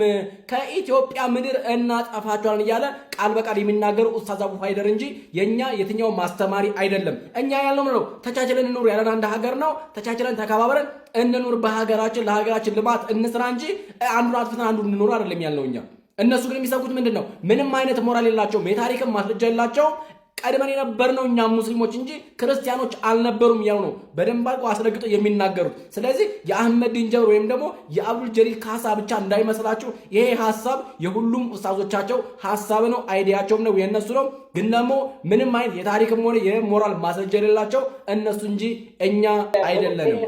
S10: ከኢትዮጵያ ምድር እናጠፋቸዋለን እያለ ቃል በቃል የሚናገሩ ኡስታዝ አቡ ሀይደር እንጂ የኛ የትኛው ማስተማሪ አይደለም። እኛ ያልነው ነው ተቻችለን እንኑር ያለን አንድ ሀገር ነው። ተቻችለን ተከባብረን እንኑር፣ በሀገራችን ለሀገራችን ልማት እንስራ እንጂ አንዱን አጥፍተን አንዱን እንኑር አይደለም ያልነው እኛ። እነሱ ግን የሚሰብኩት ምንድነው? ምንም አይነት ሞራል የላቸውም፣ የታሪክም ማስረጃ የላቸውም። ቀድመን የነበርነው እኛ ሙስሊሞች እንጂ ክርስቲያኖች አልነበሩም ያው ነው በደንብ አድርገው አስረግጠው የሚናገሩት። ስለዚህ የአህመዲን ጀበል ወይም ደግሞ የአብዱል ጀሊል ካሳ ብቻ እንዳይመስላችሁ፣ ይሄ ሐሳብ የሁሉም ኡስታዞቻቸው ሐሳብ ነው፣ አይዲያቸውም ነው፣ የነሱ ነው። ግን ደግሞ ምንም አይነት የታሪክም ሆነ የሞራል ማስረጃ የሌላቸው እነሱ እንጂ እኛ አይደለንም።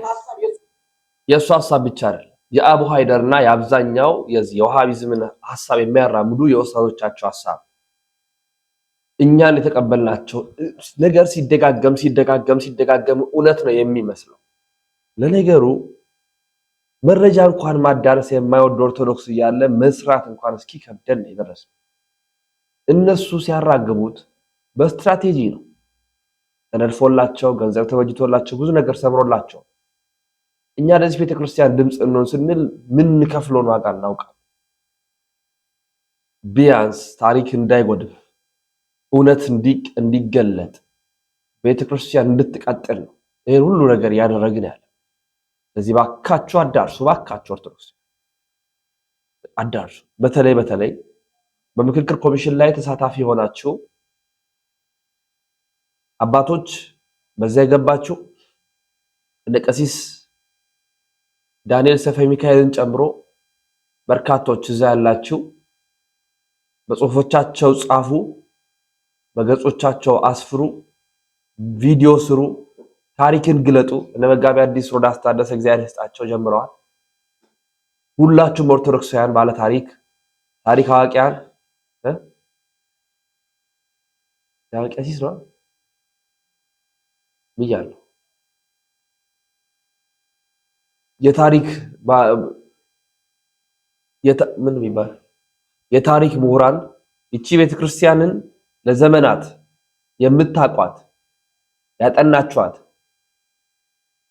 S1: የእሱ ሐሳብ ብቻ አይደለም፣ የአቡ ሀይደርና የአብዛኛው የዋሃቢዝምን ሐሳብ የሚያራምዱ የኡስታዞቻቸው ሐሳብ እኛን የተቀበልናቸው ነገር ሲደጋገም እውነት ነው የሚመስለው። ለነገሩ መረጃ እንኳን ማዳረስ የማይወድ ኦርቶዶክስ እያለ መስራት እንኳን እስኪ ከብደን የደረሰው። እነሱ ሲያራግቡት በስትራቴጂ ነው ተነድፎላቸው፣ ገንዘብ ተበጅቶላቸው፣ ብዙ ነገር ሰብሮላቸው። እኛ ለዚህ ቤተክርስቲያን ድምፅ እንሆን ስንል ምን ከፍሎን ዋጋ እናውቃለን። ቢያንስ ታሪክ እንዳይጎድፍ እውነት እንዲገለጥ ቤተክርስቲያን እንድትቀጥል ነው ይሄን ሁሉ ነገር ያደረግን ያለ። ስለዚህ ባካችሁ አዳርሱ፣ ባካችሁ ኦርቶዶክስ አዳርሱ። በተለይ በምክክር ኮሚሽን ላይ ተሳታፊ ሆናችሁ አባቶች፣ በዛ የገባችሁ እንደ ቀሲስ ዳንኤል ሰፈ ሚካኤልን ጨምሮ በርካቶች እዛ ያላችሁ በጽሁፎቻቸው ጻፉ፣ በገጾቻቸው አስፍሩ፣ ቪዲዮ ስሩ፣ ታሪክን ግለጡ። እነ መጋቢ አዲስ ሮዳስ ታደሰ እግዚአብሔር ይስጣቸው ጀምረዋል። ሁላችሁም ኦርቶዶክሳውያን ባለ ታሪክ አዋቂያን ቀሲስ ነው ብያለሁ። የታሪክ ምሁራን እቺ ቤተክርስቲያንን ለዘመናት የምታቋት ያጠናችኋት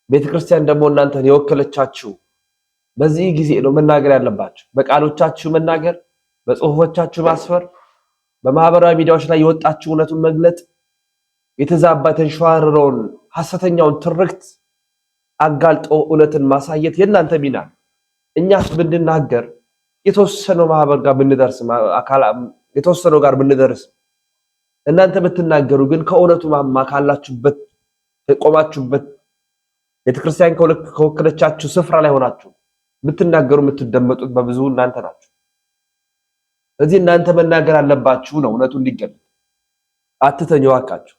S1: ቤተክርስቲያን ደግሞ እናንተን የወከለቻችሁ በዚህ ጊዜ ነው መናገር ያለባችሁ። በቃሎቻችሁ መናገር፣ በጽሁፎቻችሁ ማስፈር፣ በማህበራዊ ሚዲያዎች ላይ የወጣችሁ እውነቱን መግለጥ፣ የተዛባ የተንሸዋረረውን ሐሰተኛውን ትርክት አጋልጦ እውነትን ማሳየት የእናንተ ሚና። እኛስ ብንናገር የተወሰነው ማህበር ጋር ብንደርስ የተወሰነው ጋር ብንደርስ፣ እናንተ ብትናገሩ ግን ከእውነቱ ማማ ካላችሁበት ቆማችሁበት ቤተክርስቲያን ከወከለቻችሁ ስፍራ ላይ ሆናችሁ ብትናገሩ የምትደመጡት በብዙ እናንተ ናችሁ። ስለዚህ እናንተ መናገር አለባችሁ ነው እውነቱ እንዲገለጥ። አትተኙ እባካችሁ።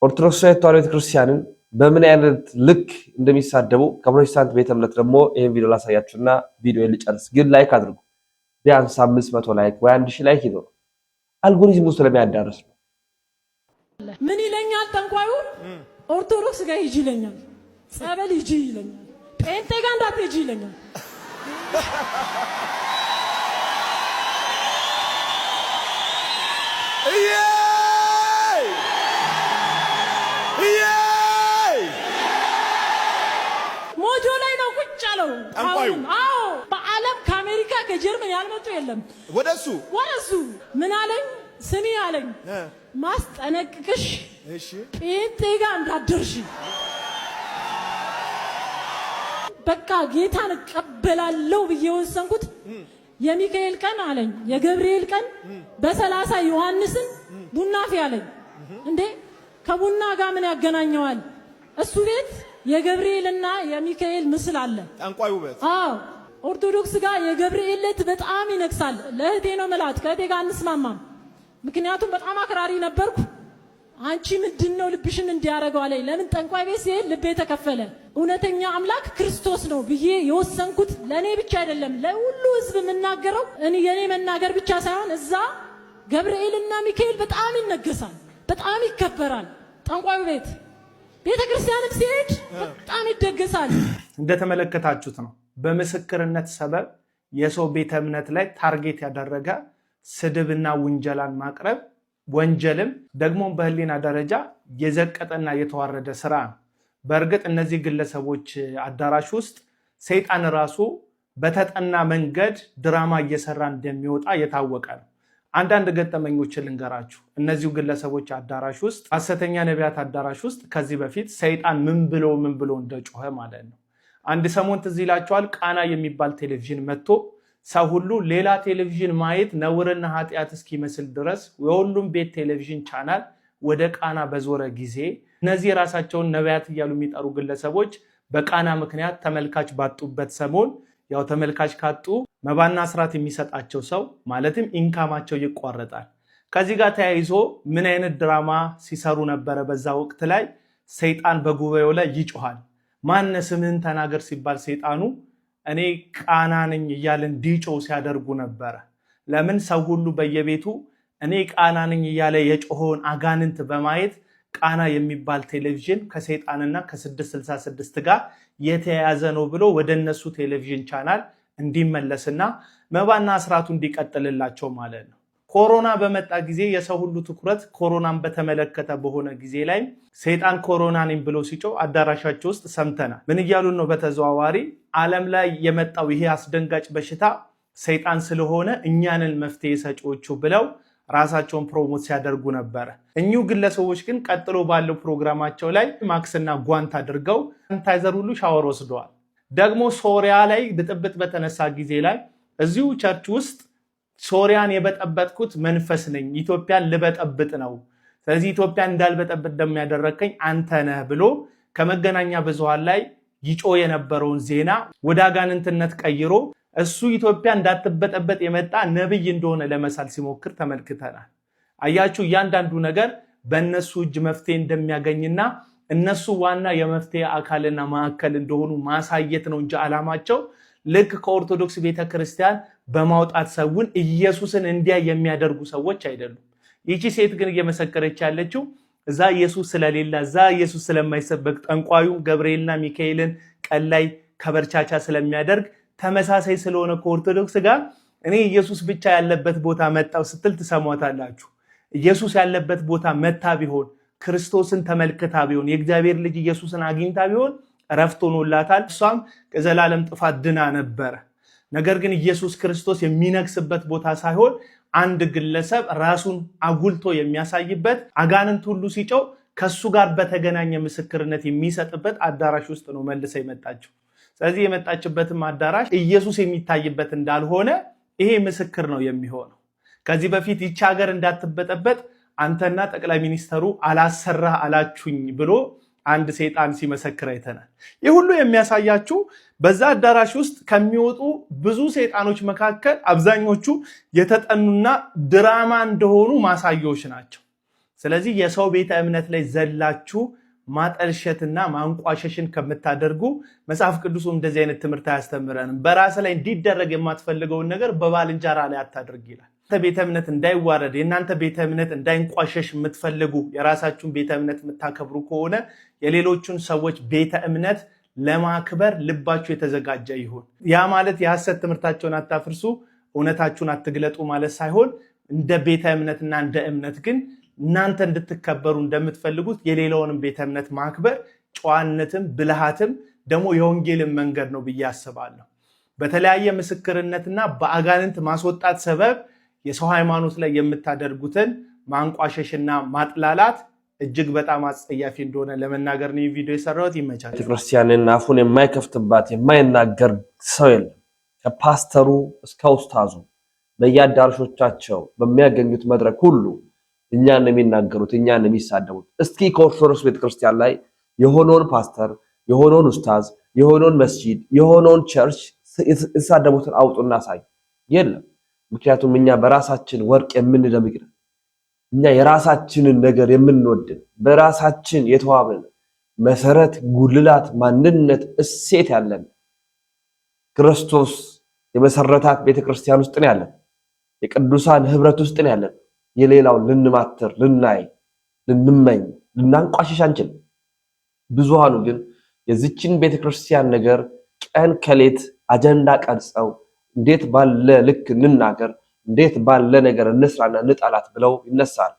S1: ኦርቶዶክሳዊት ተዋሕዶ ቤተክርስቲያንን በምን አይነት ልክ እንደሚሳደቡ ከፕሮቴስታንት ቤተ እምነት ደግሞ ይሄን ቪዲዮ ላሳያችሁና ቪዲዮ ልጨርስ። ግን ላይክ አድርጉ። ቢያንስ 500 ላይክ ወይ 1000 ላይክ ይኖር አልጎሪዝሙ ስለሚያዳርስ ነው።
S11: ምን ይለኛል ጠንቋዩ? ኦርቶዶክስ ጋር ሂጂ ይለኛል፣ ጸበል ሂጂ ይለኛል፣ ጴንጤ ጋር እንዳትሄጂ ይለኛል። ሞጆ ላይ ነው ቁጭ ያለው ጠንቋዩ። አዎ በዓለም ከአሜሪካ ከጀርመን ያልመጡ የለም። ወደሱ ምን አለኝ? ስሚ አለኝ፣ ማስጠነቅቅሽ ጴንጤ ጋር እንዳትደርሺ። በቃ ጌታን እቀበላለሁ ብዬ ወሰንኩት። የሚካኤል ቀን አለኝ፣ የገብርኤል ቀን በ30 ዮሐንስን ቡና ፊ አለኝ። እንዴ ከቡና ጋር ምን ያገናኘዋል? እሱ ቤት የገብርኤልና የሚካኤል ምስል አለ። ጠንቋዩ ቤት። አዎ ኦርቶዶክስ ጋር የገብርኤል ዕለት በጣም ይነግሳል። ለእህቴ ነው መላት፣ ከእህቴ ጋር አንስማማም። ምክንያቱም በጣም አክራሪ ነበርኩ። አንቺ ምንድነው ልብሽን እንዲያረጋው አለኝ። ለምን ጠንቋይ ቤት ሲሄድ ልቤ ተከፈለ። እውነተኛ አምላክ ክርስቶስ ነው ብዬ የወሰንኩት ለኔ ብቻ አይደለም ለሁሉ ህዝብ የምናገረው እኔ የኔ መናገር ብቻ ሳይሆን እዛ ገብርኤልና ሚካኤል በጣም ይነገሳል፣ በጣም ይከበራል። ጠንቋይ ቤት ቤተክርስቲያንም ሲሄድ በጣም ይደገሳል።
S12: እንደተመለከታችሁት ነው በምስክርነት ሰበብ የሰው ቤተ እምነት ላይ ታርጌት ያደረገ ስድብና ውንጀላን ማቅረብ ወንጀልም ደግሞ በህሊና ደረጃ የዘቀጠና የተዋረደ ስራ ነው። በእርግጥ እነዚህ ግለሰቦች አዳራሽ ውስጥ ሰይጣን ራሱ በተጠና መንገድ ድራማ እየሰራ እንደሚወጣ የታወቀ ነው። አንዳንድ ገጠመኞችን ልንገራችሁ። እነዚሁ ግለሰቦች አዳራሽ ውስጥ ሐሰተኛ ነቢያት አዳራሽ ውስጥ ከዚህ በፊት ሰይጣን ምን ብሎ እንደጮኸ ማለት ነው። አንድ ሰሞን ትዝ ይላችኋል ቃና የሚባል ቴሌቪዥን መጥቶ ሰው ሁሉ ሌላ ቴሌቪዥን ማየት ነውርና ኃጢአት እስኪመስል ድረስ የሁሉም ቤት ቴሌቪዥን ቻናል ወደ ቃና በዞረ ጊዜ እነዚህ ራሳቸውን ነቢያት እያሉ የሚጠሩ ግለሰቦች በቃና ምክንያት ተመልካች ባጡበት ሰሞን ያው ተመልካች ካጡ መባና አስራት የሚሰጣቸው ሰው ማለትም ኢንካማቸው ይቋረጣል። ከዚህ ጋር ተያይዞ ምን አይነት ድራማ ሲሰሩ ነበረ? በዛ ወቅት ላይ ሰይጣን በጉባኤው ላይ ይጮሃል። ማነ ስምህን ተናገር ሲባል ሰይጣኑ እኔ ቃና ነኝ እያለ እንዲጮህ ሲያደርጉ ነበረ። ለምን? ሰው ሁሉ በየቤቱ እኔ ቃና ነኝ እያለ የጮኸውን አጋንንት በማየት ቃና የሚባል ቴሌቪዥን ከሰይጣንና ከ666 ጋር የተያያዘ ነው ብሎ ወደ እነሱ ቴሌቪዥን ቻናል እንዲመለስና መባና አስራቱ እንዲቀጥልላቸው ማለት ነው። ኮሮና በመጣ ጊዜ የሰው ሁሉ ትኩረት ኮሮናን በተመለከተ በሆነ ጊዜ ላይ ሰይጣን ኮሮና ነኝ ብሎ ሲጮህ አዳራሻቸው ውስጥ ሰምተናል። ምን እያሉን ነው? በተዘዋዋሪ ዓለም ላይ የመጣው ይሄ አስደንጋጭ በሽታ ሰይጣን ስለሆነ እኛንን መፍትሄ ሰጪዎቹ ብለው ራሳቸውን ፕሮሞት ሲያደርጉ ነበረ። እኚሁ ግለሰቦች ግን ቀጥሎ ባለው ፕሮግራማቸው ላይ ማክስና ጓንት አድርገው ሳኒታይዘር ሁሉ ሻወር ወስደዋል። ደግሞ ሶሪያ ላይ ብጥብጥ በተነሳ ጊዜ ላይ እዚሁ ቸርች ውስጥ ሶሪያን የበጠበጥኩት መንፈስ ነኝ፣ ኢትዮጵያን ልበጠብጥ ነው፣ ስለዚህ ኢትዮጵያን እንዳልበጠብጥ ደግሞ ያደረከኝ አንተ ነህ ብሎ ከመገናኛ ብዙሃን ላይ ይጮ የነበረውን ዜና ወደ አጋንንትነት ቀይሮ እሱ ኢትዮጵያ እንዳትበጠበጥ የመጣ ነብይ እንደሆነ ለመሳል ሲሞክር ተመልክተናል። አያችሁ፣ እያንዳንዱ ነገር በእነሱ እጅ መፍትሄ እንደሚያገኝና እነሱ ዋና የመፍትሄ አካልና ማዕከል እንደሆኑ ማሳየት ነው እንጂ ዓላማቸው ልክ ከኦርቶዶክስ ቤተክርስቲያን በማውጣት ሰውን ኢየሱስን እንዲያ የሚያደርጉ ሰዎች አይደሉም። ይቺ ሴት ግን እየመሰከረች ያለችው እዛ ኢየሱስ ስለሌላ እዛ ኢየሱስ ስለማይሰበክ ጠንቋዩ ገብርኤልና ሚካኤልን ቀን ላይ ከበርቻቻ ስለሚያደርግ ተመሳሳይ ስለሆነ ከኦርቶዶክስ ጋር እኔ ኢየሱስ ብቻ ያለበት ቦታ መጣው ስትል ትሰሟታላችሁ። ኢየሱስ ያለበት ቦታ መታ ቢሆን ክርስቶስን ተመልክታ ቢሆን የእግዚአብሔር ልጅ ኢየሱስን አግኝታ ቢሆን ረፍት ሆኖላታል። እሷም ከዘላለም ጥፋት ድና ነበረ። ነገር ግን ኢየሱስ ክርስቶስ የሚነግስበት ቦታ ሳይሆን አንድ ግለሰብ ራሱን አጉልቶ የሚያሳይበት አጋንንት ሁሉ ሲጨው ከሱ ጋር በተገናኘ ምስክርነት የሚሰጥበት አዳራሽ ውስጥ ነው መልሰ የመጣችው። ስለዚህ የመጣችበትም አዳራሽ ኢየሱስ የሚታይበት እንዳልሆነ ይሄ ምስክር ነው የሚሆነው። ከዚህ በፊት ይቺ ሀገር እንዳትበጠበጥ አንተና ጠቅላይ ሚኒስተሩ አላሰራህ አላችሁኝ ብሎ አንድ ሰይጣን ሲመሰክር አይተናል። ይህ ሁሉ የሚያሳያችሁ በዛ አዳራሽ ውስጥ ከሚወጡ ብዙ ሰይጣኖች መካከል አብዛኞቹ የተጠኑና ድራማ እንደሆኑ ማሳያዎች ናቸው። ስለዚህ የሰው ቤተ እምነት ላይ ዘላችሁ ማጠልሸትና ማንቋሸሽን ከምታደርጉ መጽሐፍ ቅዱሱ እንደዚህ አይነት ትምህርት አያስተምረንም። በራስ ላይ እንዲደረግ የማትፈልገውን ነገር በባልንጀራ ላይ አታድርግ ይላል። ቤተ እምነት እንዳይዋረድ የእናንተ ቤተ እምነት እንዳይንቋሸሽ የምትፈልጉ የራሳችሁን ቤተ እምነት የምታከብሩ ከሆነ የሌሎቹን ሰዎች ቤተ እምነት ለማክበር ልባችሁ የተዘጋጀ ይሁን። ያ ማለት የሐሰት ትምህርታቸውን አታፍርሱ፣ እውነታችሁን አትግለጡ ማለት ሳይሆን እንደ ቤተ እምነትና እንደ እምነት ግን እናንተ እንድትከበሩ እንደምትፈልጉት የሌላውንም ቤተ እምነት ማክበር ጨዋነትም ብልሃትም ደግሞ የወንጌልን መንገድ ነው ብዬ አስባለሁ። በተለያየ ምስክርነትና በአጋንንት ማስወጣት ሰበብ የሰው ሃይማኖት ላይ የምታደርጉትን ማንቋሸሽና ማጥላላት እጅግ በጣም አጸያፊ እንደሆነ ለመናገር ነው ቪዲዮ የሰራሁት። ይመቻችሁ።
S1: ቤተክርስቲያንን አፉን የማይከፍትባት የማይናገር ሰው የለም። ከፓስተሩ እስከ ኡስታዙ በየአዳራሾቻቸው በሚያገኙት መድረክ ሁሉ እኛን የሚናገሩት እኛን የሚሳደቡት። እስኪ ከኦርቶዶክስ ቤተክርስቲያን ላይ የሆነውን ፓስተር የሆነውን ኡስታዝ የሆነውን መስጂድ የሆነውን ቸርች የተሳደቡትን አውጡና ሳይ የለም። ምክንያቱም እኛ በራሳችን ወርቅ የምንደምቅ ነን። እኛ የራሳችንን ነገር የምንወድን በራሳችን የተዋብን መሰረት ጉልላት ማንነት እሴት ያለን ክርስቶስ የመሰረታት ቤተክርስቲያን ውስጥ ነው ያለን። የቅዱሳን ህብረት ውስጥ ነው ያለን። የሌላው ልንማትር ልናይ ልንመኝ ልናንቋሽሽ አንችል። ብዙሃኑ ግን የዚችን ቤተክርስቲያን ነገር ቀን ከሌት አጀንዳ ቀርጸው እንዴት ባለ ልክ እንናገር እንዴት ባለ ነገር እንስራና እንጣላት ብለው ይነሳል።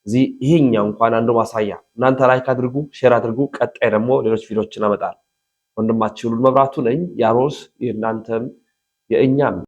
S1: እዚህ ይሄኛው እንኳን አንዱ ማሳያ። እናንተ ላይክ አድርጉ፣ ሼር አድርጉ። ቀጣይ ደግሞ ሌሎች ቪዲዮዎችን አመጣለሁ። ወንድማችሁ ሁሉ መብራቱ ነኝ። ያሮስ የእናንተም የእኛም